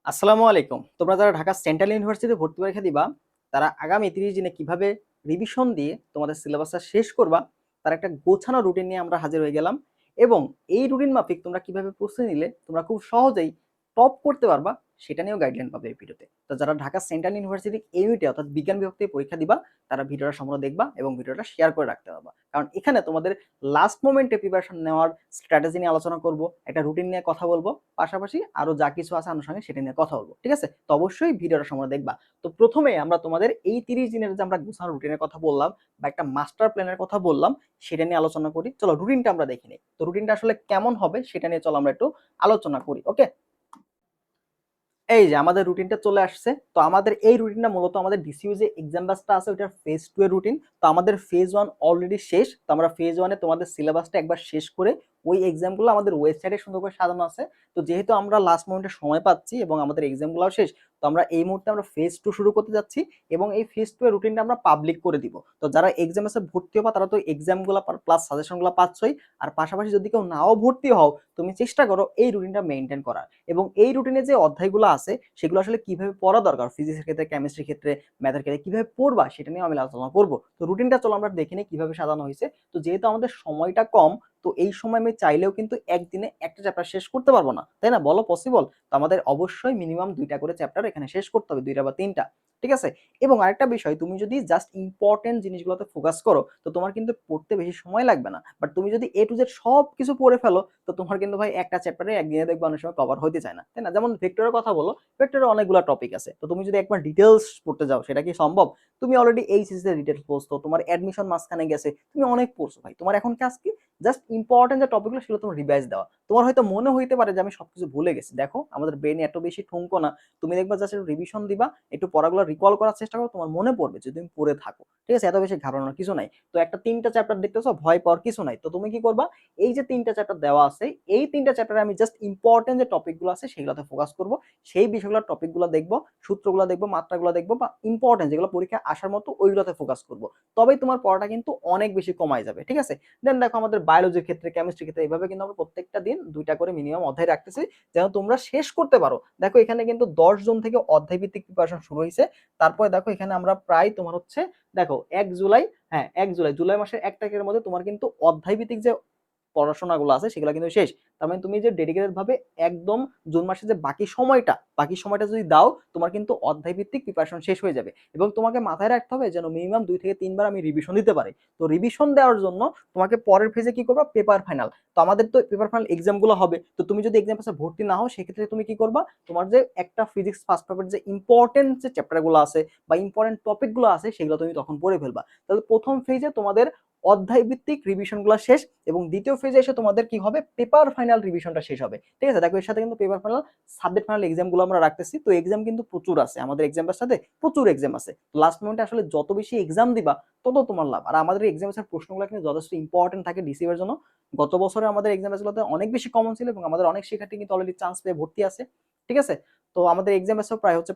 আসসালামু আলাইকুম। তোমরা যারা ঢাকা সেন্ট্রাল ইউনিভার্সিটিতে ভর্তি পরীক্ষা দিবা, তারা আগামী ৩০ দিনে কিভাবে রিভিশন দিয়ে তোমাদের সিলেবাসটা শেষ করবা, তার একটা গোছানো রুটিন নিয়ে আমরা হাজির হয়ে গেলাম। এবং এই রুটিন মাফিক তোমরা কিভাবে প্রস্তুতি নিলে তোমরা খুব সহজেই টপ করতে পারবা, সেটা নিয়েও গাইডলাইন পাবে এই ভিডিওতে। তো যারা ঢাকা সেন্ট্রাল ইউনিভার্সিটি ইউনিটে অর্থাৎ বিজ্ঞান বিভাগ থেকে পরীক্ষা দিবা, তারা ভিডিওটা সম্পূর্ণ দেখবা এবং ভিডিওটা শেয়ার করে রাখতে পারবা। কারণ এখানে তোমাদের লাস্ট মোমেন্টে প্রিপারেশন নেওয়ার স্ট্র্যাটেজি নিয়ে আলোচনা করব, একটা রুটিন নিয়ে কথা বলবো, পাশাপাশি আরো যা কিছু আছে আনুষঙ্গিক সেটা নিয়ে কথা বলবো। ঠিক আছে? তো অবশ্যই ভিডিওটা সম্পূর্ণ দেখবা। তো প্রথমে আমরা তোমাদের এই 30 দিনের যে আমরা গোছানো রুটিনের কথা বললাম বা একটা মাস্টার প্ল্যানের কথা বললাম, সেটা নিয়ে আলোচনা করি। চলো রুটিনটা আমরা দেখে নিই। তো রুটিনটা আসলে কেমন হবে সেটা নিয়ে চলো আমরা একটু আলোচনা করি। ওকে, এই যে আমাদের রুটিনটা চলে আসছে। তো আমাদের এই রুটিনটা মূলত আমাদের ডিসিইউ যে এক্সাম ব্যাচটা আছে ওটার ফেজ 2 এর রুটিন। তো আমাদের ফেজ 1 অলরেডি শেষ। তো আমরা ফেজ 1 এ তোমাদের সিলেবাসটা একবার শেষ করে ওই এক্সামগুলো আমাদের ওয়েবসাইটে সুন্দর করে সাজানো আছে। তো যেহেতু আমরা লাস্ট মোমেন্টে সময় পাচ্ছি এবং আমাদের এক্সামগুলোও শেষ, তো আমরা এই মুহূর্তে আমরা ফেজ 2 শুরু করতে যাচ্ছি এবং এই ফেজ 2 এর রুটিনটা আমরা পাবলিক করে দিব। তো যারা এক্সাম এসে ভর্তি হবা তারা তো এক্সামগুলো প্লাস সাজেশনগুলো পাচ্ছই। আর পাশাপাশি যদি কেউ নাও ভর্তি হও, তুমি চেষ্টা করো এই রুটিনটা মেইনটেইন করার। এবং এই রুটিনে যে অধ্যায়গুলো আছে সেগুলো আসলে কিভাবে পড়া দরকার, ফিজিক্সের ক্ষেত্রে, কেমিস্ট্রির ক্ষেত্রে, ম্যাথের ক্ষেত্রে কিভাবে পড়বা সেটা নিয়ে আমি আলোচনা করব। তো রুটিনটা চলো আমরা দেখে নিই কিভাবে সাজানো হয়েছে। তো যেহেতু আমাদের সময়টা কম, তো এই সময় আমি চাইলেও কিন্তু একদিনে একটা চ্যাপ্টার শেষ করতে পারবো না, তাই না? বলো পসিবল? তো আমাদের অবশ্যই মিনিমাম 2টা করে চ্যাপ্টার এখানে শেষ করতে হবে, 2টা বা 3টা। ঠিক আছে? এবং আরেকটা বিষয়, তুমি যদি জাস্ট ইম্পর্টেন্ট জিনিসগুলোতে ফোকাস করো তো তোমার কিন্তু পড়তে বেশি সময় লাগবে না। বাট তুমি যদি এ টু জেড সব কিছু পড়ে ফেলো, তো তোমার কিন্তু ভাই একটা চ্যাপ্টারে একদিনে দেখবে অনেক সময় কভার হতে চায় না, তাই না? যেমন ভেক্টরের কথা বলো, ভেক্টরে অনেকগুলো টপিক আছে। তো তুমি যদি একবার ডিটেলস পড়তে যাও, সেটা কি সম্ভব? তুমি অলরেডি এইচএসসি এর ডিটেলস পড়ছো, তোমার অ্যাডমিশন মাঝখানে গেছে, তুমি অনেক পড়ছো ভাই। তোমার এখন কাজ কি? জাস্ট ইম্পর্টেন্ট যে টপিকগুলো সেগুলো তোমার রিভাইজ দেওয়া। তোমার হয়তো মনে হইতে পারে যে আমি সবকিছু ভুলে গেছি। দেখো আমাদের ব্রেনে এত বেশি ঠুনকো না। তুমি দেখবা জাস্ট একটু রিভিশন দিবা, একটু পড়াগুলো রিকল করার চেষ্টা করো, তোমার মনে পড়বে যদি তুমি পড়ে থাকো। ঠিক আছে? এত বেশি ঘাড়ানোর কিছু নাই। তো একটা 3টা চ্যাপ্টার দেখতেছো, ভয় পাওয়ার কিছু নাই। তো তুমি কি করবা? এই যে 3টা চ্যাপ্টার দেওয়া আছে, এই 3টা চ্যাপ্টারে আমি জাস্ট ইম্পর্টেন্ট যে টপিকগুলো আছে সেগুলোতে ফোকাস করব। সেই বিষয়গুলোর টপিকগুলো দেখবো, সূত্রগুলো দেখবো, মাত্রাগুলো দেখবো, বা ইম্পর্টেন্ট যেগুলো পরীক্ষায় আসার মতো ওইগুলোতে ফোকাস করব। তবেই তোমার পড়াটা কিন্তু অনেক বেশি কমায় যাবে। ঠিক আছে? দেন দেখো আমাদের বায়োলজির ক্ষেত্রে, কেমিস্ট্রির ক্ষেত্রে এইভাবে কিন্তু আমরা প্রত্যেকটা দিন 2টা করে মিনিমাম অধ্যায় রাখতেছি, যেন তোমরা শেষ করতে পারো। দেখো এখানে কিন্তু 10 জন থেকে অধ্যায় ভিত্তিক প্রিপারেশন শুরু হয়েছে। তারপরে দেখো এখানে আমরা প্রায় তোমার হচ্ছে, দেখো 1 জুলাই, হ্যাঁ 1 জুলাই, জুলাই মাসের 1 তারিখের মধ্যে তোমার কিন্তু অধ্যায় ভিত্তিক যে পড়াশোনাগুলো আছে সেগুলো কিন্তু শেষ। তার মানে তুমি যে ডেডিকেটেড ভাবে একদম জুন মাসে যে বাকি সময়টা যদি দাও, তোমার কিন্তু অধ্যায় ভিত্তিক প্রিপারেশন শেষ হয়ে যাবে। এবং তোমাকে মাথায় রাখতে হবে যেন মিনিমাম 2 থেকে 3 বার আমি রিভিশন দিতে পারি। তো রিভিশন দেওয়ার জন্য তোমাকে পরের ফেজে কি করবা? Paper final. তো আমাদের তো পেপার ফাইনাল এক্সামগুলো হবে। তো তুমি যদি এক্সাম পাশে ভর্তি না হও, সেক্ষেত্রে তুমি কি করবা? তোমার যে একটা ফিজিক্স ফার্স্ট পেপার যে ইম্পর্টেন্ট যে চ্যাপ্টারগুলো আছে বা ইম্পর্টেন্ট টপিকগুলো আছে সেগুলো তুমি তখন পড়ে ফেলবা। তাহলে প্রথম ফেজে তোমাদের অধ্যায় ভিত্তিক রিভিশনগুলো শেষ এবং দ্বিতীয় ফেজে এসে তোমাদের কি হবে? পেপার ফাইনাল রিভিশনটা শেষ হবে। ঠিক আছে? দেখো এর সাথে কিন্তু পেপার ফাইনাল, সাবজেক্ট ফাইনাল এক্সামগুলো আমরা রাখতেছি। তো এক্সাম কিন্তু প্রচুর আছে, আমাদের এক্সামের সাথে প্রচুর এক্সাম আছে। লাস্ট মোমেন্টে আসলে যত বেশি এক্সাম দিবা তত তোমার লাভ। আর আমাদের এক্সামের প্রশ্নগুলো কিন্তু যথেষ্ট ইম্পর্টেন্ট থাকে ডিসিএর জন্য। গত বছরে আমাদের এক্সামগুলোতে অনেক বেশি কমন ছিল এবং আমাদের অনেক শিক্ষার্থী কিন্তু অলরেডি চান্স পেয়ে ভর্তি আছে। ঠিক আছে? তো আমাদের এক্সামের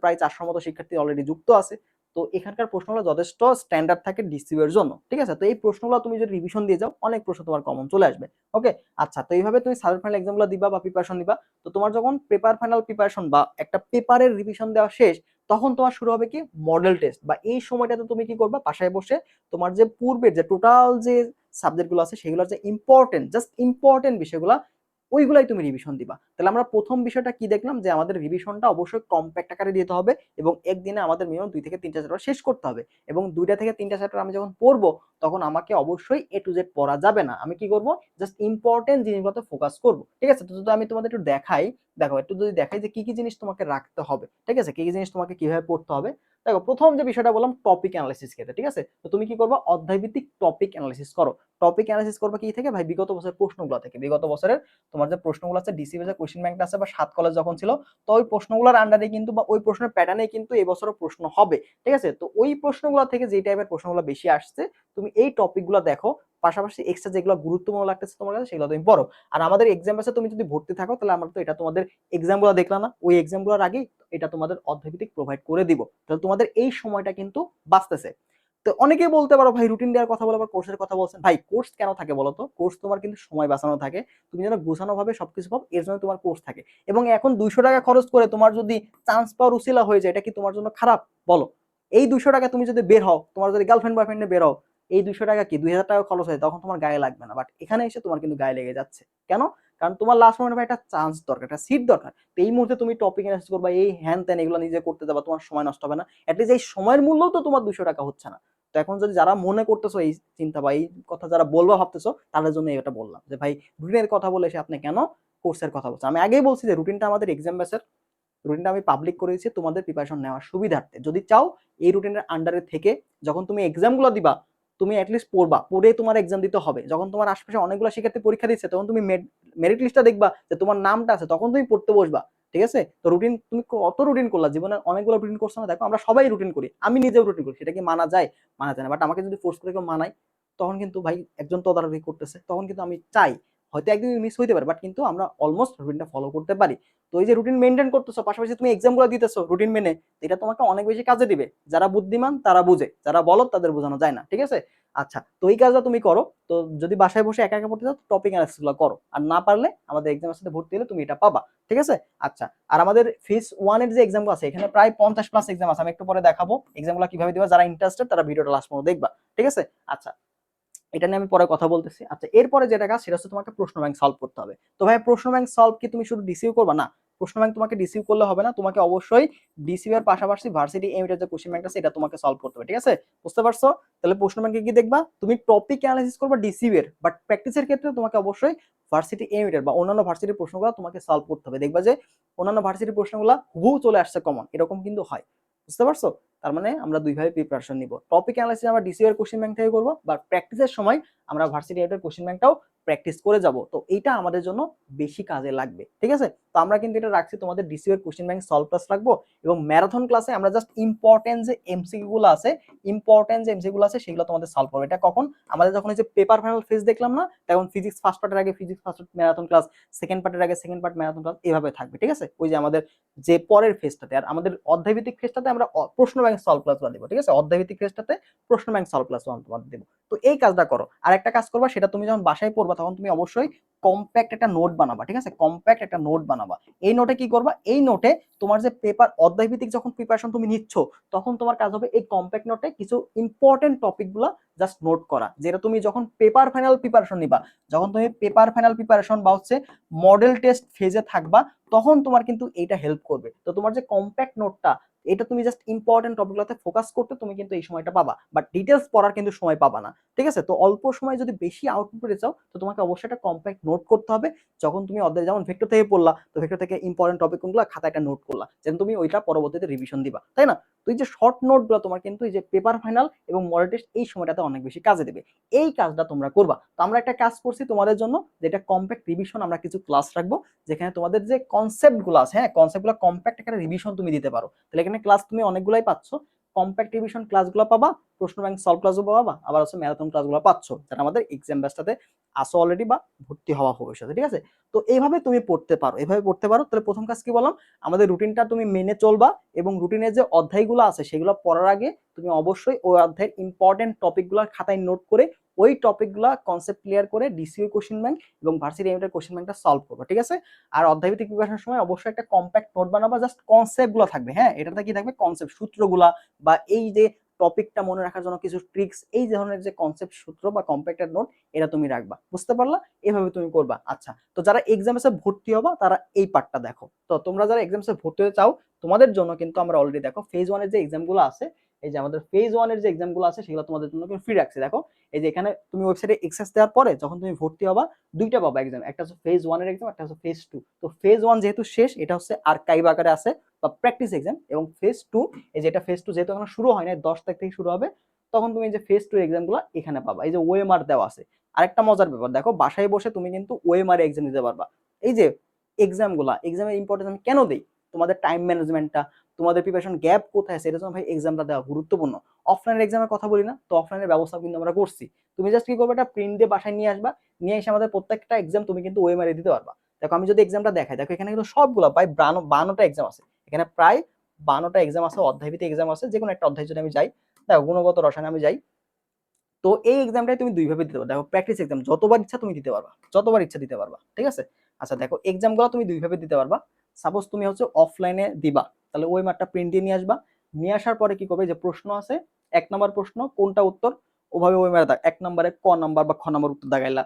প্রায় 400 মতো শিক্ষার্থী অলরেডি যুক্ত আছে। তো এখানকার প্রশ্নগুলো যথেষ্ট স্ট্যান্ডার্ড থাকে ডিসিউ এর জন্য। ঠিক আছে? তো এই প্রশ্নগুলো তুমি যদি রিভিশন দিয়ে যাও, অনেক প্রশ্ন তোমার কমন চলে আসবে। ওকে? আচ্ছা, তো এইভাবে তুমি সাবজেক্ট ফাইনাল এক্সামগুলো দিবা বা প্রিপারেশন দিবা। তো তোমার যখন পেপার ফাইনাল প্রিপারেশন বা একটা পেপারের রিভিশন দেওয়া শেষ, তখন তোমার শুরু হবে কি? Model test. বা এই সময়টাতে তুমি কি করবা? বাসায় বসে তোমার যে পূর্বের যে টোটাল যে সাবজেক্টগুলো আছে সেগুলোর যে ইম্পর্টেন্ট, জাস্ট ইম্পর্টেন্ট বিষয়গুলো, ওইগুলাই তুমি রিভিশন দিবা। তাহলে আমরা প্রথম বিষয়টা কি দেখলাম? যে আমাদের রিভিশনটা অবশ্যই কম্প্যাক্ট আকারে দিতে হবে এবং একদিনে আমাদের মিনিমাম 2 থেকে 3টা চ্যাপ্টার শেষ করতে হবে। এবং 2টা থেকে 3টা চ্যাপ্টার আমি যখন পড়বো, তখন আমাকে অবশ্যই এ টু জেড পড়া যাবে না। আমি কি করব? জাস্ট ইম্পর্টেন্ট জিনিসগুলোতে ফোকাস করব। ঠিক আছে? তো যদি আমি তোমাদের একটু দেখাই, দেখো একটু যদি দেখাই যে কি কি জিনিস তোমাকে রাখতে হবে। ঠিক আছে? কি কি জিনিস তোমাকে কিভাবে পড়তে হবে। দেখো প্রথম যে বিষয়টা বললাম টপিক অ্যানালাইসিস ক্ষেত্রে। ঠিক আছে? তো তুমি কি করবা? অধ্যায় ভিত্তিক টপিক অ্যানালাইসিস করো। টপিক অ্যানালাইসিস করবা কি থেকে? ভাই বিগত বছরের প্রশ্নগুলো থেকে। বিগত বছরের তোমার যে প্রশ্নগুলো আছে ডিসিএ যে কোশ্চেন ব্যাংকটা আছে বা 7 কলেজ যখন ছিল, তো ওই প্রশ্নগুলোর আন্ডারে কিন্তু বা ওই প্রশ্নের প্যাটার্নে কিন্তু এই বছরও প্রশ্ন হবে। ঠিক আছে? তো ওই প্রশ্নগুলো থেকে যে টাইপের প্রশ্নগুলো বেশি আসছে, তুমি এই টপিকগুলো দেখো। পাশাপাশি এক্সট্রা যেগুলো গুরুত্বপূর্ণ লাগতেছে তোমার কাছে সেগুলো তুমি পড়ো। আর আমাদের এক্সাম আছে, তুমি যদি ভর্তি থাকো তাহলে আমরা তো এটা তোমাদের এক্সামগুলো দেখলাম না, ওই এক্সামগুলোর আগেই এটা তোমাদের অর্ধভিত্তিক প্রোভাইড করে দিব। তাহলে তোমাদের এই সময়টা কিন্তু বাঁচতেছে। তো অনেকেই বলতে পারো ভাই রুটিন দেওয়ার কথা বলে আবার কোর্সের কথা বলছেন। ভাই কোর্স কেন থাকে বলো তো? কোর্স তোমার কিন্তু সময় বাঁচানো থাকে, তুমি যেন গোছানো ভাবে সবকিছু পাও, এর জন্য তোমার কোর্স থাকে। এবং এখন 200 টাকা খরচ করে তোমার যদি চান্স পাওয়ার উসিলা হয়ে যায়, এটা কি তোমার জন্য খারাপ বলো? এই 200 টাকা তুমি যদি বের হও, তোমার যদি গার্লফ্রেন্ড বয়ফ্রেন্ডে বের হও, এই 200 টাকা কি 2000 টাকা খরচ হয়, তখন তোমার গায়ে লাগবে না, বাট এখানে এসে তোমার কিন্তু গায়ে লেগে যাচ্ছে। কেন? কারণ তোমার লাস্ট মোমেন্টে একটা চান্স দরকার, একটা সিট দরকার। তো এই মুহূর্তে তুমি টপিক অ্যানালাইসিস করবা, এই হ্যান ত্যান এগুলো নিজে করতে যাবা, তোমার সময় নষ্ট হবে না? অ্যাটলিস্ট এই সময়ের মূল্যও তো তোমার 200 টাকা হচ্ছে না। তো এখন যদি যারা মনে করতেছো এই চিন্তা বা এই কথা যারা বলবা ভাবতেছো, তাদের জন্য এটা বললাম যে ভাই রুটিনের কথা বলে এসে আপনি কেন কোর্সের কথা বলছেন? আমি আগেই বলছি যে রুটিনটা আমাদের এক্সাম বেসের, রুটিনটা আমি পাবলিক করে দিচ্ছি তোমাদের প্রিপারেশন নেওয়ার সুবিধার্থে। যদি চাও এই রুটিনের আন্ডারে থেকে যখন তুমি এক্সামগুলো দিবা, তুমি অ্যাটলিস্ট পড়বা, পড়ে তোমার এক্সাম দিতে হবে। যখন তোমার আশপাশে অনেকগুলো শিক্ষার্থী পরীক্ষা দিচ্ছে, তখন তুমি মেরিট লিস্টটা দেখবা যে তোমার নামটা আছে, তখন তুমি পড়তে বসবা। ঠিক আছে? তো রুটিন তুমি কত রুটিন করলা জীবনে? অনেকগুলো রুটিন করছো না? দেখো আমরা সবাই রুটিন করি, আমি নিজেও রুটিন করি, সেটা কি মানা যায়? মানা যায় না। বাট আমাকে যদি ফোর্স করে কেউ মানায়, তখন কিন্তু ভাই একজন তদারকি করতেছে, তখন কিন্তু আমি চাই হয়তো একদিন মিস হইতে পারে, বাট কিন্তু আমরা অলমোস্ট রুটিনটা ফলো করতে পারি। তো এই যে রুটিন মেনটেন করতেছো, পাশাপাশি তুমি এক্সামগুলো দিতেছো রুটিন মেনে, এটা তোমাকে অনেক বেশি কাজে দিবে। যারা বুদ্ধিমান তারা বুঝে, যারা বলদ তাদের বোঝানো যায় না। ঠিক আছে? আচ্ছা, তো এই কাজটা তুমি করো। তো যদি বাসায় বসে একা একা পড়তে চাও, টপিক অ্যানালাইসিস গুলো করো, আর না পারলে আমাদের এক্সামের সাথে ভর্তি হলে তুমি এটা পাবা। ঠিক আছে? আচ্ছা, আর আমাদের ফেজ 1 এর যে এক্সামগুলো আছে, এখানে প্রায় 50 প্লাস এক্সাম আছে, আমি একটু পরে দেখাবো এক্সামগুলো কিভাবে দিবা। যারা ইন্টারেস্টেড তারা ভিডিওটা লাস্ট পর্যন্ত দেখবা। ঠিক আছে? আচ্ছা, এটা নিয়ে আমি পরে কথা বলতেছি। আচ্ছা, এরপরে যেটা কাজ সেটা হচ্ছে তোমাকে প্রশ্ন ব্যাংক সলভ করতে হবে। তো ভাই প্রশ্ন ব্যাংক সলভ কি তুমি শুধু ডিসিউ করবা? না, প্রশ্ন ব্যাংক তোমাকে ডিসিউ করলে হবে না, তোমাকে অবশ্যই ডিসিউ এর পাশাপাশি ভার্সিটি এমএর যে কোশ্চেন ব্যাংক আছে এটা তোমাকে সলভ করতে হবে। ঠিক আছে? বুঝতে পারছো? তাহলে প্রশ্ন ব্যাংকে কি দেখবা? তুমি টপিক অ্যানালাইসিস করবা ডিসিউ এর, বাট প্র্যাকটিসের ক্ষেত্রে তোমাকে অবশ্যই ভার্সিটি এমএর বা অন্যান্য ভার্সিটির প্রশ্নগুলো তোমাকে সলভ করতে হবে। দেখবা যে অন্যান্য ভার্সিটির প্রশ্নগুলো হুবহু চলে আসছে কমন, এরকম কিন্তু হয়। বুঝতে পারছো? তার মানে আমরা দুইভাবে প্রিপারেশন নিব। টপিক অ্যানালাইসিস আমরা ডিসিউ এর কোশ্চেন ব্যাংক থেকে করব, বা প্র্যাকটিসের সময় আমরা ভার্সিটি এর কোশ্চেন ব্যাংকটাও প্র্যাকটিস করে যাব। তো এইটা আমাদের জন্য বেশি কাজে লাগবে। ঠিক আছে? তো আমরা কিন্তু এটা রাখছি তোমাদের ডিসিউ এর কোশ্চেন ব্যাংক সলভ ক্লাস রাখবো, এবং ম্যারাথন ক্লাসে আমরা জাস্ট ইম্পর্টেন্ট যে এমসিকিউ গুলো আছে, সেগুলো তোমাদের সলভ করবো। এটা কখন? আমাদের যখন এই যে পেপার ফাইনাল ফেজ দেখলাম না, তখন ফিজিক্স ফার্স্ট পার্টের আগে physics first marathon class, second পার্টের আগে সেকেন্ড পার্ট ম্যারাথন ক্লাস, এভাবে থাকবে। ঠিক আছে? ওই যে আমাদের যে পরের ফেজটাতে, আর আমাদের অধ্যায়ভিত্তিক ফেজটাতে আমরা প্রশ্ন ব্যাংক সলভ ক্লাস দেব। ঠিক আছে? অধ্যায়ভিত্তিক ফেজটাতে প্রশ্ন ব্যাংক সলভ ক্লাস তোমাদের দেব। তো এই কাজটা করো। আর একটা কাজ করবা, সেটা তুমি যখন বাসায় পড়বা তখন তুমি অবশ্যই কম্প্যাক্ট একটা নোট বানাবা। ঠিক আছে? কম্প্যাক্ট একটা নোট বানাবা। এই নোটে কি করবা? এই নোটে তোমার যে পেপার অধ্যায়ভিত্তিক যখন প্রিপারেশন তুমি নিচ্ছ, তখন তোমার কাজ হবে এই কম্প্যাক্ট নোটে কিছু ইম্পর্টেন্ট টপিকগুলো জাস্ট নোট করা, যেটা তুমি যখন পেপার ফাইনাল প্রিপারেশন নিবা, যখন তুমি পেপার ফাইনাল প্রিপারেশন বা হচ্ছে মডেল টেস্ট ফেজে থাকবা, তখন তোমার কিন্তু এইটা হেল্প করবে। তো তোমার যে কম্প্যাক্ট নোটটা, এটা তুমি জাস্ট ইম্পর্টেন্ট টপিকগুলোতে ফোকাস করতে তুমি কিন্তু এই সময়টা পাবা, বাট ডিটেলস পড়ার কিন্তু সময় পাবা না। ঠিক আছে? তো অল্প সময় যদি বেশি আউটপুট পেতে চাও, তো তোমাকে অবশ্যই একটা কম্প্যাক্ট নোট করতে হবে। যখন তুমি অধ্যায় যেমন ভেক্টর থেকে পড়লা, তো ভেক্টর থেকে ইম্পর্টেন্ট টপিক কোনগুলো খাতায় একটা নোট করলা, যেন তুমি ওইটা পরবর্তীতে রিভিশন দিবা। তাই না? তো এই যে শর্ট নোটগুলো তোমার কিন্তু এই যে পেপার ফাইনাল এবং মডেল টেস্ট এই সময়টাতে অনেক বেশি কাজে দেবে। এই কাজটা তোমরা করবা। তো আমরা একটা কাজ করছি তোমাদের জন্য, যেটা কম্প্যাক্ট রিভিশন, আমরা কিছু ক্লাস রাখবো যেখানে তোমাদের যে কনসেপ্টগুলো আছে, হ্যাঁ, কনসেপ্টগুলো কম্প্যাক্ট একটা রিভিশন তুমি দিতে পারো। তাহলে এখানে ক্লাস তুমি অনেকগুলাই পাচ্ছ, কম্প্যাক্ট রিভিশন ক্লাসগুলো পাবা, প্রশ্ন ব্যাংক সলভ ক্লাসও পাবা, আবার হচ্ছে ম্যারাথন ক্লাসগুলো পাচ্ছ, যারা আমাদের এক্সাম ব্যাচটাতে আসো অলরেডি বা ভর্তি হওয়া ভবিষ্যতে। ঠিক আছে? তো এইভাবে তুমি পড়তে পারো, এভাবে পড়তে পারো। তাহলে প্রথম কাজ কি বললাম? আমাদের রুটিনটা তুমি মেনে চলবা, এবং রুটিনের যে অধ্যায়গুলো আছে সেগুলো পড়ার আগে তুমি অবশ্যই ওই অধ্যায়ের ইম্পর্টেন্ট টপিকগুলো খাতায় নোট করে ওই টপিকগুলো কনসেপ্ট ক্লিয়ার করে ডিসিউ কোশ্চেন ব্যাংক এবং ভার্সিটি এমএর কোশ্চেন ব্যাংকটা সলভ করবে। ঠিক আছে? আর অধ্যায়ভিত্তিক প্রিপারেশনের সময় অবশ্যই একটা কম্প্যাক্ট নোট বানাবা, জাস্ট কনসেপ্টগুলো থাকবে। হ্যাঁ, এটাতে কি থাকবে? কনসেপ্ট, সূত্রগুলা, বা এই যে টপিকটা মনে রাখার জন্য কিছু ট্রিক্স, এই ধরনের যে কনসেপ্ট সূত্র বা কম্প্যাক্টেড নোট, এটা তুমি রাখবা। বুঝতে পারলা? এভাবে তুমি করবা। আচ্ছা, তো যারা এক্সামসে ভর্তি হবা তারা এই পার্টটা দেখো। তো তোমরা যারা এক্সামসে ভর্তি হতে চাও, তোমাদের জন্য কিন্তু আমরা অলরেডি দেখো ফেজ 1 এর যে এক্সামগুলো আছে, এই যে আমাদের ফেজ 1 এর যে এক্সামগুলো আছে সেগুলো তোমাদের জন্য ফ্রি রাখছি। দেখো এই যে এখানে তুমি ওয়েবসাইটে এক্সেস দেওয়ার পরে যখন তুমি ভর্তি হবা, দুইটা পাবা এক্সাম, একটা হচ্ছে ফেজ 1 এর এক্সাম, একটা হচ্ছে ফেজ 2। তো ফেজ 1 যেহেতু শেষ, এটা হচ্ছে আর্কাইভ আকারে আছে বা প্র্যাকটিস এক্সাম, এবং ফেজ 2, এই যে এটা ফেজ 2 যেহেতু এখনো শুরু হয় না, 10 তারিখ থেকে শুরু হবে, তখন তুমি এই যে ফেজ 2 এক্সামগুলো এখানে পাবা। এই যে ওএমআর দেওয়া আছে। আরেকটা মজার ব্যাপার দেখো, বাসায় বসে তুমি কিন্তু ওএমআর এক্সাম দিতে পারবা। এই যে এক্সামের ইম্পর্টেন্স আমি কেন দেই? তোমাদের টাইম ম্যানেজমেন্টটা, তোমাদের প্রিপারেশন গ্যাপ কোথায় আছে, এটার জন্য ভাই এক্সামটা দেওয়া গুরুত্বপূর্ণ। অফলাইনের এক্সামের কথা বলি না, তো অফলাইনের ব্যবস্থা কিন্তু আমরা করছি। তুমি জাস্ট কি করবে? একটা প্রিন্ট দিয়ে বাসায় নিয়ে আসবা, নিয়ে এসে আমাদের প্রত্যেকটা এক্সাম তুমি কিন্তু ওএমআর দিতে পারবা। দেখো আমি যদি এক্সামটা দেখাই, দেখো এখানে কিন্তু সবগুলো প্রায় 52টা এক্সাম আছে, এখানে প্রায় 52টা এক্সাম আছে, অধ্যায়ভিত্তিক এক্সাম আছে। যে কোনো একটা অধ্যায় যদি আমি যাই, দেখো গুণগত রসায়নে আমি যাই, তো এই এক্সামটাই তুমি দুইভাবে দিতে পারো। দেখো প্র্যাকটিস এক্সাম যতবার ইচ্ছা তুমি দিতে পারবা, যতবার ইচ্ছা দিতে পারবা, ঠিক আছে। আচ্ছা দেখো এক্সামগুলো তুমি দুইভাবে দিতে পারবা। সাপোজ তুমি হচ্ছে অফলাইনে দিবা, তাহলে ওই মার্কটা প্রিন্ট দিয়ে নিয়ে আসবা। নিয়ে আসার পরে কি করবে, যে প্রশ্ন আছে 1 নম্বর প্রশ্ন কোনটা উত্তর, ওভাবে ওই মারে 1 নম্বরে ক নাম্বার বা খ নাম্বার উত্তর দাগাইলা,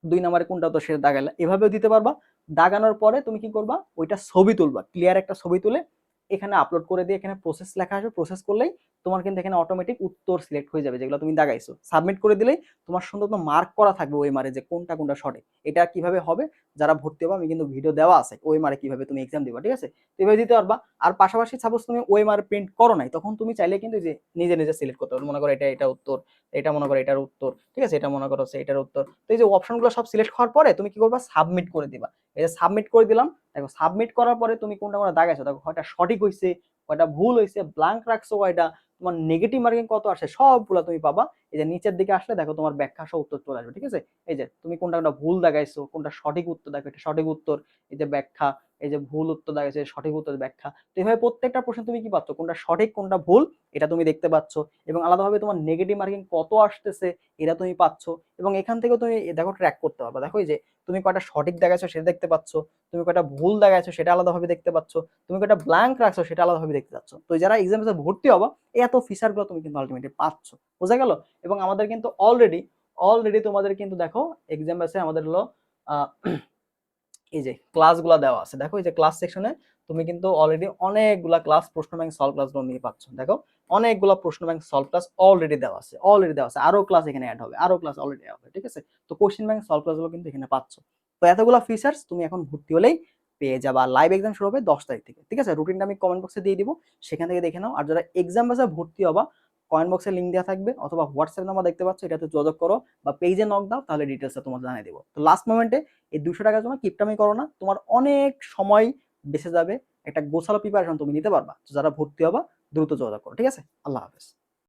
2 নম্বরে কোনটা উত্তর সেটা দাগাইলা, এভাবেও দিতে পারবা। দাগানোর পরে তুমি কি করবা, ওইটা ছবি তুলবা, ক্লিয়ার একটা ছবি তুলে এখানে আপলোড করে দিয়ে এখানে প্রসেস লেখা আসবে, প্রসেস করলেই তোমার কিন্তু এখানে অটোমেটিক উত্তর সিলেক্ট হয়ে যাবে যেগুলো তুমি দাগাইছো। সাবমিট করে দিলেই তোমার সুন্দর তো মার্ক করা থাকবে ওই মারে যে কোনটা কোনটা সঠিক। এটা কিভাবে হবে, যারা ভর্তি হবে আমি কিন্তু ভিডিও দেওয়া আছে ওই মারে কিভাবে তুমি এক্সাম দিবা, ঠিক আছে। তো এভাবে দিতে পারবা। আর পাশাপাশি সাপোজ তুমি ওই মারে প্রিন্ট করো নাই, তখন তুমি চাইলে কিন্তু যে নিজে নিজে সিলেক্ট করতে পারো, মনে করো এটা উত্তর, এটা মনে করো এটার উত্তর, ঠিক আছে, এটা মনে করো এটার উত্তর। তো এই যে অপশনগুলো সব সিলেক্ট হওয়ার পরে তুমি কি করবা, সাবমিট করে দিবা। এই যে সাবমিট করে দিলাম, দেখো সাবমিট করার পরে তুমি কোনটা কোনটা দাগাইছো, দেখো কয়টা সঠিক হয়েছে, কয়টা ভুল হয়েছে, ব্ল্যাঙ্ক রাখছো কয়টা, তোমার নেগেটিভ মার্কিং কত আসে, সবগুলো তুমি পাবা। এই যে নিচের দিকে আসলে দেখো তোমার ব্যাখ্যা সহ উত্তর চলে আসবে, ঠিক আছে। এই যে তুমি কোনটা কোনটা ভুল দাগাইছো, কোনটা সঠিক উত্তর, দেখো এটা সঠিক উত্তর, এই যে ব্যাখ্যা, এই যে ভুল উত্তর দাগাইছো, সঠিক উত্তর ব্যাখ্যা। তো এইভাবে প্রত্যেকটা প্রশ্ন তুমি কি পাচ্ছ, কোনটা সঠিক কোনটা ভুল এটা তুমি দেখতে পাচ্ছ, এবং আলাদাভাবে তোমার নেগেটিভ মার্কিং কত আসতেছে এটা তুমি পাচ্ছ। এবং এখান থেকেও তুমি দেখো ট্র্যাক করতে পারবা, দেখো এই যে তুমি কয়টা সঠিক দেখাইছো সেটা দেখতে পাচ্ছ, তুমি কয়টা ভুল দেখাইছো সেটা আলাদাভাবে দেখতে পাচ্ছ, তুমি কয়টা ব্ল্যাঙ্ক রাখছো সেটা আলাদাভাবে দেখতে পাচ্ছ। তো যারা এক্সামে ভর্তি হবা এত ফিচার গুলো তুমি কিন্তু আলটিমেটলি পাচ্ছ, বোঝা গেল। এবং আমাদের কিন্তু অলরেডি অলরেডি তোমাদের কিন্তু দেখো এক্সাম আছে আমাদের হলো এই যে ক্লাসগুলো দেওয়া আছে, দেখো এই যে ক্লাস সেকশনে তুমি কিন্তু অলরেডি অনেকগুলা ক্লাস প্রশ্ন ব্যাংক সলভ ক্লাসগুলো নিয়ে পাচ্ছ। দেখো অনেকগুলো প্রশ্ন ব্যাংক সলভ ক্লাস অলরেডি দেওয়া আছে, অলরেডি দেওয়া আছে, আরো ক্লাস এখানে অ্যাড হবে, আরো ক্লাস অলরেডি হবে, ঠিক আছে। তো কোশ্চেন ব্যাংক সলভ ক্লাসগুলো কিন্তু এখানে পাচ্ছ। তো এতগুলো ফিচার্স তুমি এখন ভর্তি হলেই পেয়ে যাবা। লাইভ এক্সাম শুরু হবে 10 তারিখ থেকে, ঠিক আছে। রুটিনটা আমি কমেন্ট বক্সে দিয়ে দিব, সেখান থেকে দেখে নাও। আর যারা এক্সাম বেসে ভর্তি হবা, কমেন্ট বক্সে লিঙ্ক দেওয়া থাকবে, অথবা হোয়াটসঅ্যাপ নাম্বার দেখতে পাচ্ছ, এটাতে যোগাযোগ করো বা পেজে নক দাও, তাহলে ডিটেলসটা তোমার জানিয়ে দেবো। তো লাস্ট মোমেন্টে এই 200 টাকার জন্য কিপটামি করো না, তোমার অনেক সময় বেঁচে যাবে, একটা গোছালো প্রিপারেশন তুমি নিতে পারবা। তো যারা ভর্তি হবা দ্রুত যোগাযোগ করো, ঠিক আছে। আল্লাহ হাফেজ।